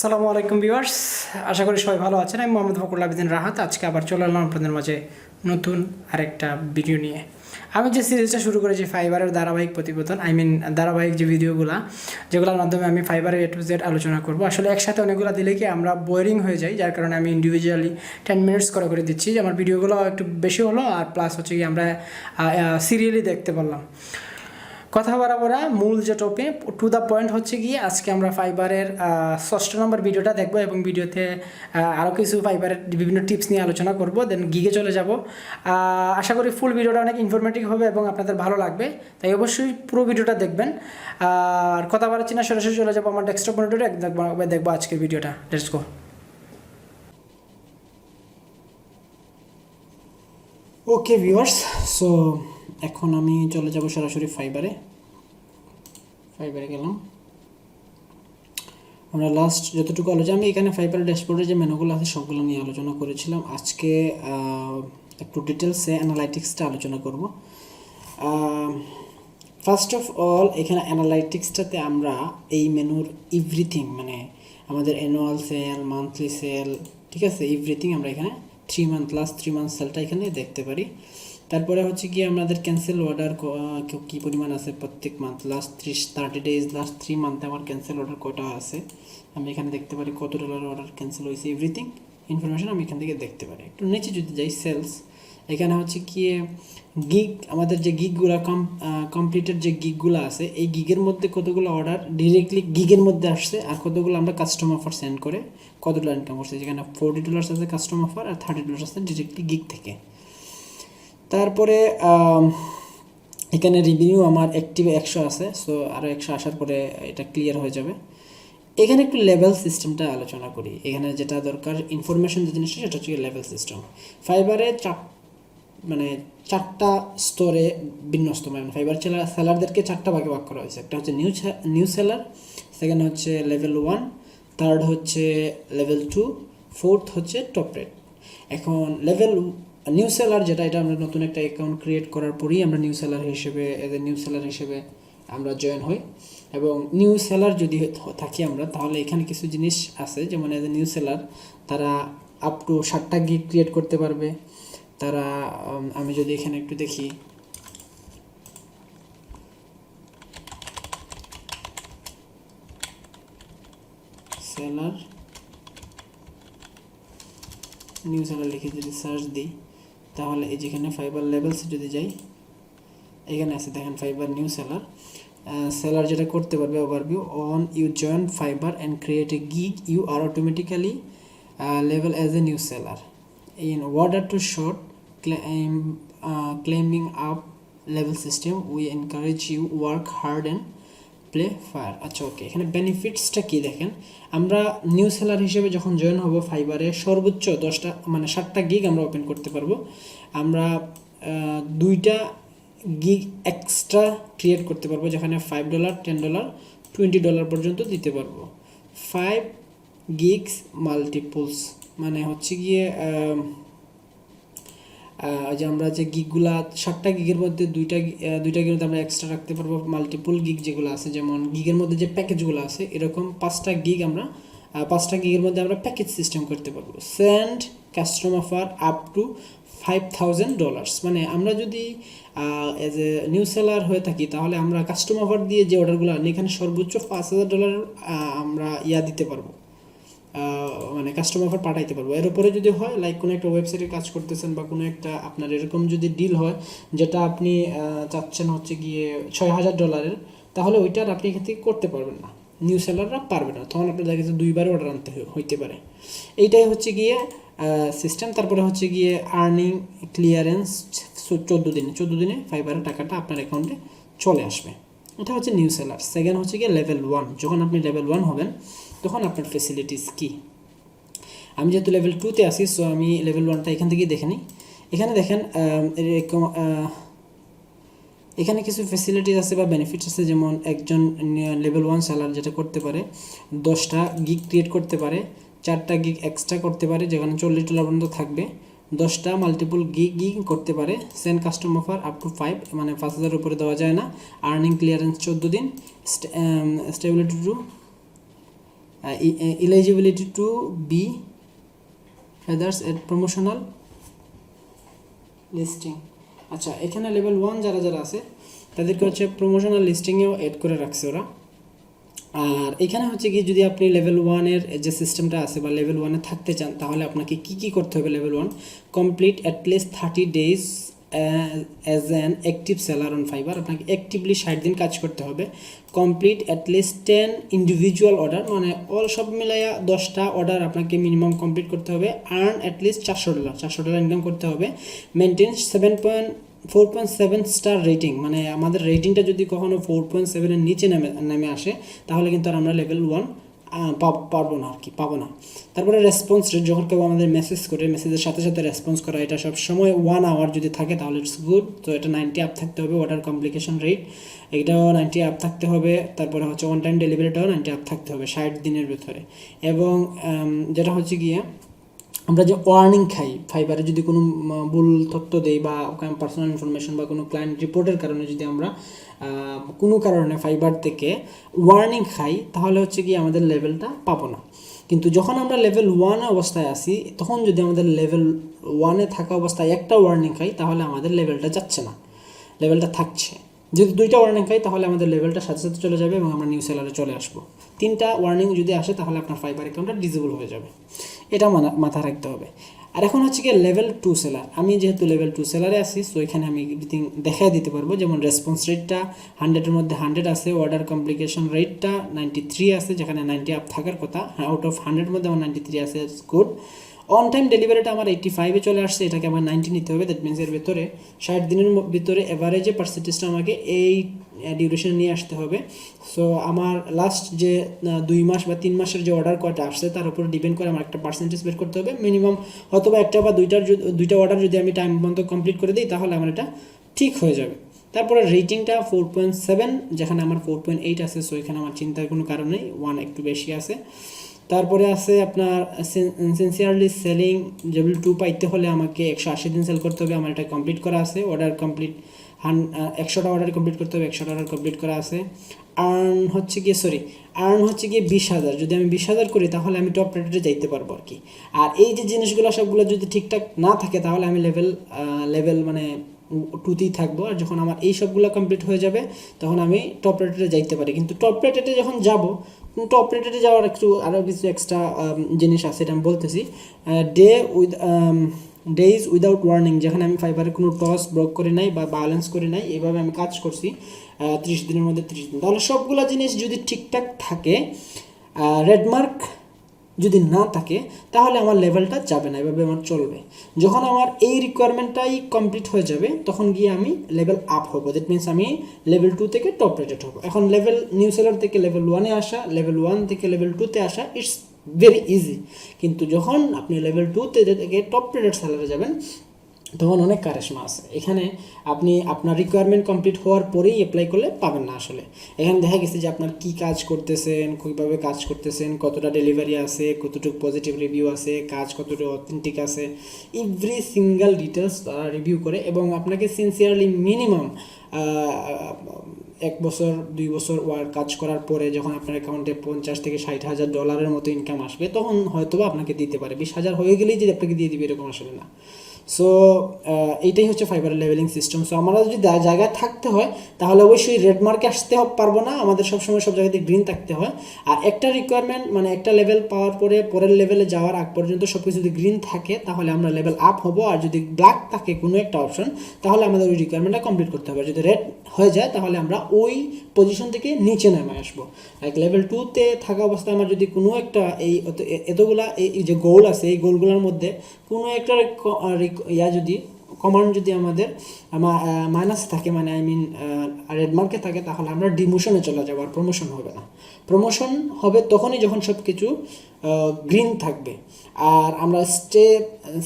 আসসালামু আলাইকুম ভিউয়ার্স, আশা করি সবাই ভালো আছেন। আমি মোহাম্মদ ফকরুল আবেদিন রাহাত। আজকে আবার চলে এলাম আপনাদের মাঝে নতুন আরেকটা ভিডিও নিয়ে। আমি যে সিরিজটা শুরু করেছি ফাইবারের ধারাবাহিক প্রতিবেদন, ধারাবাহিক যে ভিডিওগুলো যেগুলোর মাধ্যমে আমি ফাইবারের A to Z আলোচনা করব। আসলে একসাথে অনেকগুলো দিলে কি আমরা বোরিং হয়ে যাই, যার কারণে আমি ইন্ডিভিজুয়ালি 10 মিনিটস করে দিচ্ছি। আমার ভিডিওগুলো একটু বেশি হলো, আর প্লাস হচ্ছে কি আমরা সিরিয়ালি দেখতে পারলাম। কথা বরাবরা মূল যে টপিক টু দ্য পয়েন্ট হচ্ছে গিয়ে আজকে আমরা ফাইবারের 6 নম্বর ভিডিওটা দেখব এবং ভিডিওতে আরও কিছু ফাইবারের বিভিন্ন টিপস নিয়ে আলোচনা করব, দেন গিগে চলে যাব। আশা করি ফুল ভিডিওটা অনেক ইনফরমেটিভ হবে এবং আপনাদের ভালো লাগবে, তাই অবশ্যই পুরো ভিডিওটা দেখবেন। আর কথা বাড়াচ্ছি না, সরাসরি চলে যাবো আমার ডেস্কটপ মনিটরে, দেখবো আজকের ভিডিওটা। Let's go. Okay viewers, so এখন আমি চলে যাব সরাসরি ফাইবারে গেলাম। আমরা লাস্ট যতটুকু আলোচনা, আমি এখানে ফাইবারের ড্যাশবোর্ডে যে মেনুগুলো আছে সবগুলো নিয়ে আলোচনা করেছিলাম। আজকে একটু ডিটেলসে অ্যানালাইটিক্সটা আলোচনা করব। ফার্স্ট অফ অল এখানে অ্যানালাইটিক্সটাতে আমরা এই মেনুর এভরিথিং, মানে আমাদের অ্যানুয়াল সেল, মান্থলি সেল, ঠিক আছে, এভরিথিং আমরা এখানে 3 মান্থ লাস্ট 3 মান্থ সেলটা এখানে দেখতে পারি। তারপরে হচ্ছে কি আমাদের ক্যান্সেল অর্ডার কী পরিমাণ আছে প্রত্যেক মান্থ, লাস্ট 30 ডেজ, লাস্ট 3 মান্থে আমার ক্যান্সেল অর্ডার কটা আছে আমি এখানে দেখতে পারি, কত ডলার অর্ডার ক্যান্সেল হয়েছে, এভরিথিং ইনফরমেশন আমি এখান থেকে দেখতে পারি। একটু নিচে যদি যাই সেলস, এখানে হচ্ছে কি গিগ, আমাদের যে গিগগুলো কমপ্লিটেড যে গিগগুলো আছে, এই গিগের মধ্যে কতগুলো অর্ডার ডিরেক্টলি গিগের মধ্যে আসছে আর কতগুলো আমরা কাস্টম অফার সেন্ড করে কত ডলার ইনকাম করছে। যেখানে $40 আছে কাস্টম অফার আর $30 আছে ডিরেক্টলি গিগ থেকে। তারপরে এখানে রিভিনিউ আমার অ্যাক্টিভে 100 আছে, সো আরও 100 আসার পরে এটা ক্লিয়ার হয়ে যাবে। এখানে একটু লেভেল সিস্টেমটা আলোচনা করি। এখানে যেটা দরকার ইনফরমেশন যে জিনিসটা, সেটা হচ্ছে লেভেল সিস্টেম। ফাইবারে চারটা স্তরে বিন্যস্ত, মানে ফাইবার সেলারদেরকে 4টা ভাগে ভাগ করা হয়েছে। একটা হচ্ছে নিউ সেলার, সেকেন্ড হচ্ছে লেভেল 1, থার্ড হচ্ছে লেভেল 2, ফোর্থ হচ্ছে টপ রেট। এখন লেভেল নিউ সেলার যেটা, এটা আমরা নতুন একটা অ্যাকাউন্ট ক্রিয়েট করার পরেই আমরা নিউ সেলার হিসেবে আমরা জয়েন হই। এবং নিউ সেলার যদি থাকি আমরা, তাহলে এখানে কিছু জিনিস আছে, যেমন এজ এ নিউ সেলার তারা আপ টু 7টা গিগ ক্রিয়েট করতে পারবে। তারা আমি যদি এখানে একটু দেখি, সেলার নিউ সেলার লিখে যদি সার্চ দিই, তাহলে এই যেখানে ফাইবার লেভেলসে যদি যাই, এখানে আছে দেখেন ফাইবার নিউ সেলার যেটা করতে পারবে overview on you join Fiverr and create a gig you are automatically level as a new seller in order to short claiming up level system we encourage you work hard and play fire. আচ্ছা okay, এখানে বেনিফিটসটা কী দেখেন, আমরা new seller হিসেবে যখন join হব ফাইবারে, সর্বোচ্চ 7টা gig আমরা ওপেন করতে পারবো। আমরা 2টা গিগ এক্সট্রা ক্রিয়েট করতে পারবো, যেখানে $5, $10, $20 পর্যন্ত দিতে পারবো। 5 গিগস মাল্টিপলস, মানে হচ্ছে গিয়ে যে আমরা যে গিগগুলা 7টা গিগের মধ্যে দুইটা গিগের মধ্যে আমরা এক্সট্রা রাখতে পারবো মাল্টিপল গিগ যেগুলো আছে, যেমন গিগের মধ্যে যে প্যাকেজগুলো আছে, এরকম 5টা গিগের মধ্যে আমরা প্যাকেজ সিস্টেম করতে পারবো। Send custom offer up to $5,000, মানে আমরা যদি এজ এ নিউ সেলার হয়ে থাকি, তাহলে আমরা কাস্টম অফার দিয়ে যে অর্ডারগুলো আনি, এখানে সর্বোচ্চ $5,000 আমরা দিতে পারবো, মানে কাস্টম অফার পাঠাইতে পারবো। এর উপরে যদি হয়, লাইক কোনো একটা ওয়েবসাইটে কাজ করতেছেন বা কোনো একটা আপনার এরকম যদি ডিল হয় যেটা আপনি চাচ্ছেন হচ্ছে গিয়ে $6,000, তাহলে ওইটার আপনি এখান থেকে করতে পারবেন না, নিউ সেলাররা পারবে না, তখন আপনার দেখা যাচ্ছে 2বার অর্ডার আনতে হইতে পারে। এইটাই হচ্ছে গিয়ে সিস্টেম। তারপরে হচ্ছে গিয়ে আর্নিং ক্লিয়ারেন্স 14 দিনে ফাইবারের টাকাটা আপনার অ্যাকাউন্টে চলে আসবে। এটা হচ্ছে নিউ সেলার। সেকেন্ড হচ্ছে গিয়ে লেভেল 1, যখন আপনি লেভেল 1 হবেন তখন আপনার ফেসিলিটিস কী। আমি যেহেতু লেভেল 2তে আসি, সো আমি লেভেল 1টা এখান থেকেই দেখে নিই। এখানে দেখেন এখানে কিছু ফেসিলিটিস আছে বা বেনিফিটস আছে, যেমন একজন লেভেল 1 সেলার যেটা করতে পারে 10টা গিগ ক্রিয়েট করতে পারে, 4টা গিগ এক্সট্রা করতে পারে যেখানে $40 পর্যন্ত থাকবে, 10টা মাল্টিপল গিগ করতে পারে, send custom offer up to 5, মানে 5,000 উপরে দেওয়া যায় না, আর্নিং ক্লিয়ারেন্স 14 দিন, stability to eligibility to be others at promotional listing। আচ্ছা, এখানে লেভেল 1 যারা যারা আছে তাদেরকে হচ্ছে প্রমোশনাল লিস্টিংয়েও অ্যাড করে রাখছে ওরা। আর এখানে হচ্ছে কি, যদি আপনি লেভেল 1-এর যে সিস্টেমটা আছে বা লেভেল 1-এ থাকতে চান, তাহলে আপনাকে কি কি করতে হবে? Level 1, complete at least 30 days as an active seller on fibre. আপনাকে অ্যাক্টিভলি 60 দিন কাজ করতে হবে। কমপ্লিট অ্যাটলিস্ট 10 ইন্ডিভিজুয়াল অর্ডার, মানে অল সব মিলাইয়া 10টা অর্ডার আপনাকে মিনিমাম কমপ্লিট করতে হবে। আর্ন অ্যাটলিস্ট $400 ইনকাম করতে হবে। মেনটেন 4.7 স্টার রেটিং, মানে আমাদের রেটিংটা যদি কখনো 4.7-এর নিচে নেমে আসে তাহলে কিন্তু আর আমরা লেভেল 1 পাবো না। তারপরে রেসপন্স রেট, যখন কেউ আমাদের মেসেজ করে, মেসেজের সাথে সাথে রেসপন্স করা, এটা সব সময় 1 hour যদি থাকে তাহলে ইটস গুড। তো এটা 90 আপ থাকতে হবে। অর্ডার কমপ্লিকেশন রেট এটাও 90 আপ থাকতে হবে। তারপরে হচ্ছে অন টাইম ডেলিভারিটাও 90 আপ থাকতে হবে 60 দিনের ভিতরে। এবং যেটা হচ্ছে গিয়ে, আমরা যে ওয়ার্নিং খাই ফাইবারে, যদি কোনো ভুল তথ্য দেই বা পার্সোনাল ইনফরমেশন বা কোনো ক্লায়েন্ট রিপোর্টের কারণে যদি আমরা কোনো কারণে ফাইবার থেকে ওয়ার্নিং খাই, তাহলে হচ্ছে কি আমাদের লেভেলটা পাবো না। কিন্তু যখন আমরা লেভেল 1 অবস্থায় আসি, তখন যদি আমাদের লেভেল 1-এ থাকা অবস্থায় একটা ওয়ার্নিং খাই, তাহলে আমাদের লেভেলটা যাচ্ছে না, লেভেলটা থাকছে। যদি 2টা ওয়ার্নিং খাই তাহলে আমাদের লেভেলটা সাথে সাথে চলে যাবে এবং আমরা নিউ সেলারে চলে আসবো। 3টা ওয়ার্নিং যদি আসে তাহলে আপনার ফাইবার অ্যাকাউন্টটা ডিসেবল হয়ে যাবে। এটা মাথায় রাখতে হবে। আর এখন হচ্ছে কি লেভেল 2 সেলার। আমি যেহেতু লেভেল 2 সেলারে আছি, সো এখানে আমি এভরিথিং দেখাই দিতে পারবো। যেমন রেসপন্স রেটটা 100-এর মধ্যে 100 আছে। অর্ডার কমপ্লিকেশন রেটটা 93 আছে, যেখানে 90 আপ থাকার কথা। আউট অফ 100-এর মধ্যে আমার 93 আছে, গুড। অন টাইম ডেলিভারিটা আমার 85-এ চলে আসছে, এটাকে আমার 90 নিতে হবে। দ্যাট মিনস এর ভিতরে 60 দিনের ভিতরে এভারেজে পার্সেন্টেজটা আমাকে এই ডিউরেশন নিয়ে আসতে হবে। সো আমার লাস্ট যে 2 মাস বা 3 মাসের যে অর্ডার কয়টা আসছে তার উপর ডিপেন্ড করে আমার একটা পার্সেন্টেজ বের করতে হবে। মিনিমাম হয়তো বা একটা বা দুইটা অর্ডার যদি আমি টাইম মতো কমপ্লিট করে দিই, তাহলে আমার এটা ঠিক হয়ে যাবে। তারপরে রেটিংটা 4.7, যেখানে আমার 4.8 আছে। সো এখানে আমার চিন্তার কোনো কারণ নেই, 1 একটু বেশি আছে। তারপরে আছে আপনার সিনসিয়ারলি সেলিং। লেভেল 2 পাইতে হলে আমাকে 180 দিন সেল করতে হবে, আমার এটা কমপ্লিট করা আছে। অর্ডার কমপ্লিট 100টা অর্ডার কমপ্লিট করতে হবে, 100টা অর্ডার কমপ্লিট করা আছে। আর্ন হচ্ছে গিয়ে 20,000। যদি আমি 20,000 করি তাহলে আমি টপ রেটেডে যাইতে পারবো আর কি। আর এই যে জিনিসগুলো সবগুলো যদি ঠিকঠাক না থাকে তাহলে আমি লেভেল মানে 2তেই থাকবো। আর যখন আমার এই সবগুলো কমপ্লিট হয়ে যাবে তখন আমি টপ রেটেডে যাইতে পারি। কিন্তু টপ রেটেডে যখন যাব, টপ রেটেডে যাওয়ার আরও কিছু এক্সট্রা জিনিস আছে, এটা আমি বলতেছি। ডেজ উইদাউট ওয়ার্নিং, যেখানে আমি ফাইবারে কোনো টস ব্রক করি নাই বা ব্যালেন্স করি নাই, এইভাবে আমি কাজ করছি 30 দিনের মধ্যে 30 দিন। তাহলে সবগুলো জিনিস যদি ঠিকঠাক থাকে, রেডমার্ক যদি না থাকে, তাহলে আমার লেভেলটা যাবে না, এভাবে আমার চলবে। যখন আমার এই রিকোয়ারমেন্টটাই কমপ্লিট হয়ে যাবে তখন গিয়ে আমি লেভেল আপ হবো। দ্যাট মিনস আমি লেভেল 2 থেকে টপ রেটেড হবো। এখন লেভেল নিউ সেলার থেকে লেভেল 1-এ আসা, লেভেল 1 থেকে লেভেল 2-তে আসা, ইটস ভেরি ইজি। কিন্তু যখন আপনি লেভেল 2-তে থেকে টপ রেটেড সেলারে যাবেন তখন অনেক কারিশমা আছে। এখানে আপনি আপনার রিকোয়ারমেন্ট কমপ্লিট হওয়ার পরেই অ্যাপ্লাই করলে পাবেন না আসলে। এখানে দেখা গেছে যে আপনার কী কাজ করতেছেন, কীভাবে কাজ করতেছেন, কতটা ডেলিভারি আছে, কতটুকু পজিটিভ রিভিউ আছে, কাজ কতটুকু অথেন্টিক আছে, এভরি সিঙ্গেল ডিটেলস তারা রিভিউ করে এবং আপনাকে সিনসিয়ারলি মিনিমাম 1 বছর 2 বছর কাজ করার পরে যখন আপনার অ্যাকাউন্টে $50,000 থেকে $60,000 মতো ইনকাম আসবে, তখন হয়তো বা আপনাকে দিতে পারে। 20,000 হয়ে গেলেই যে আপনাকে দিয়ে দিবে এরকম আসলে না। সো এইটাই হচ্ছে ফাইবারের লেভেলিং সিস্টেম। সো আমরা যদি জায়গায় থাকতে হয় তাহলে অবশ্যই রেড মার্কে আসতে পারবো না, আমাদের সবসময় সব জায়গাতে গ্রিন থাকতে হয়। আর একটা রিকোয়ারমেন্ট মানে একটা লেভেল পাওয়ার পরে পরের লেভেলে যাওয়ার আগ পর্যন্ত সব কিছু যদি গ্রিন থাকে তাহলে আমরা লেভেল আপ হবো। আর যদি ব্ল্যাক থাকে কোনো একটা অপশন তাহলে আমাদের ওই রিকোয়ারমেন্টটা কমপ্লিট করতে হবে। যদি রেড হয়ে যায় তাহলে আমরা ওই পজিশন থেকে নিচে নেমে আসবো। লাইক লেভেল 2-তে থাকা অবস্থায় আমার যদি কোনো একটা এতগুলা এই যে গোল আছে, এই গোলগুলোর মধ্যে কোনো একটা যদি কমান্ড যদি আমাদের মাইনাস থাকে, মানে রেড মার্কে থাকে, তাহলে আমরা ডিমোশনে চলে যাবো, আর প্রমোশন হবে না। প্রমোশন হবে তখনই যখন সব কিছু গ্রিন থাকবে। আর আমরা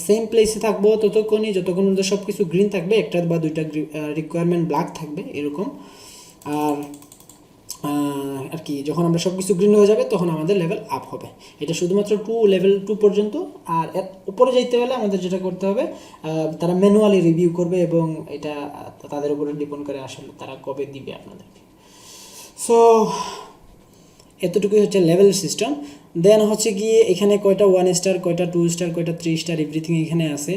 সেম প্লেসে থাকবো ততক্ষণই যতক্ষণ সব কিছু গ্রিন থাকবে, একটা বা দুইটা রিকোয়ারমেন্ট ব্ল্যাক থাকবে এরকম। আর কি যখন আমরা সব কিছু গ্রিন হয়ে যাবে তখন আমাদের লেভেল আপ হবে। এটা শুধুমাত্র লেভেল 2 পর্যন্ত। আর এর উপরে যাইতে হলে আমাদের যেটা করতে হবে, তারা ম্যানুয়ালি রিভিউ করবে এবং এটা তাদের উপরে ডিপেন্ড করে আসলে তারা কবে দিবে আপনাদেরকে। সো এতটুকুই হচ্ছে লেভেল সিস্টেম। দেন হচ্ছে গিয়ে এখানে কয়টা 1 স্টার, কয়টা 2 স্টার, কয়টা 3 স্টার, এভরিথিং এখানে আছে।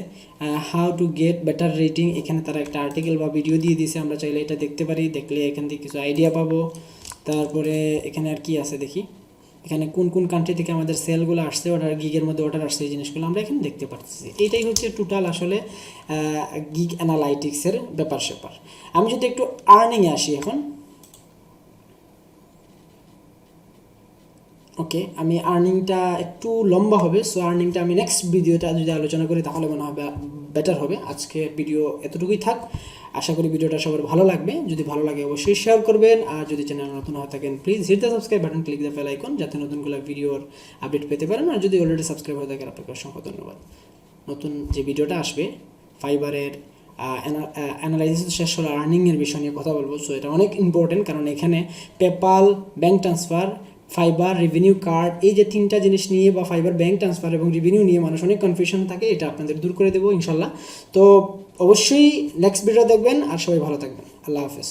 How to get better rating, এখানে তারা একটা আর্টিকেল বা ভিডিও দিয়ে দিয়েছে, আমরা চাইলে এটা দেখতে পারি, দেখলে এখান থেকে কিছু আইডিয়া পাবো। তারপরে এখানে আর কি আছে দেখি, এখানে কোন কোন কান্ট্রি থেকে আমাদের সেলগুলো আসছে, অর্ডার গিগের মধ্যে অর্ডার আসছে, এই জিনিসগুলো আমরা এখানে দেখতে পাচ্ছি। এইটাই হচ্ছে টোটাল আসলে গিগ অ্যানালাইটিক্সের ব্যাপার স্যাপার। আমি যদি একটু আর্নিংয়ে আসি এখন, ওকে, আমি আর্নিংটা একটু লম্বা হবে, সো আর্নিংটা আমি নেক্সট ভিডিওটা যদি আলোচনা করি তাহলে মনে হবে বেটার হবে। আজকে ভিডিও এতটুকুই থাক, আশা করি ভিডিওটা সবার ভালো লাগবে। যদি ভালো লাগে অবশ্যই শেয়ার করবেন, আর যদি চ্যানেল নতুন হয়ে থাকেন please hit the subscribe button, click the bell icon, যাতে নতুনগুলো ভিডিওর আপডেট পেতে পারেন। আর যদি অলরেডি সাবস্ক্রাইব হয়ে থাকেন আপনাকে অসংখ্য ধন্যবাদ। নতুন যে ভিডিওটা আসবে ফাইবারের অ্যানালাইসিস শেষ হলো, আর্নিংয়ের বিষয় নিয়ে কথা বলবো। সো এটা অনেক ইম্পর্টেন্ট, কারণ এখানে PayPal, bank transfer, fibre, revenue card, এই যে তিনটা জিনিস নিয়ে বা ফাইবার ব্যাঙ্ক ট্রান্সফার এবং রেভিনিউ নিয়ে মানুষ অনেক কনফিউশন থাকে, এটা আপনাদের দূর করে দেবো ইনশাল্লাহ। তো অবশ্যই নেক্সট ভিডিও দেখবেন, আর সবাই ভালো থাকবেন। আল্লাহ হাফেজ।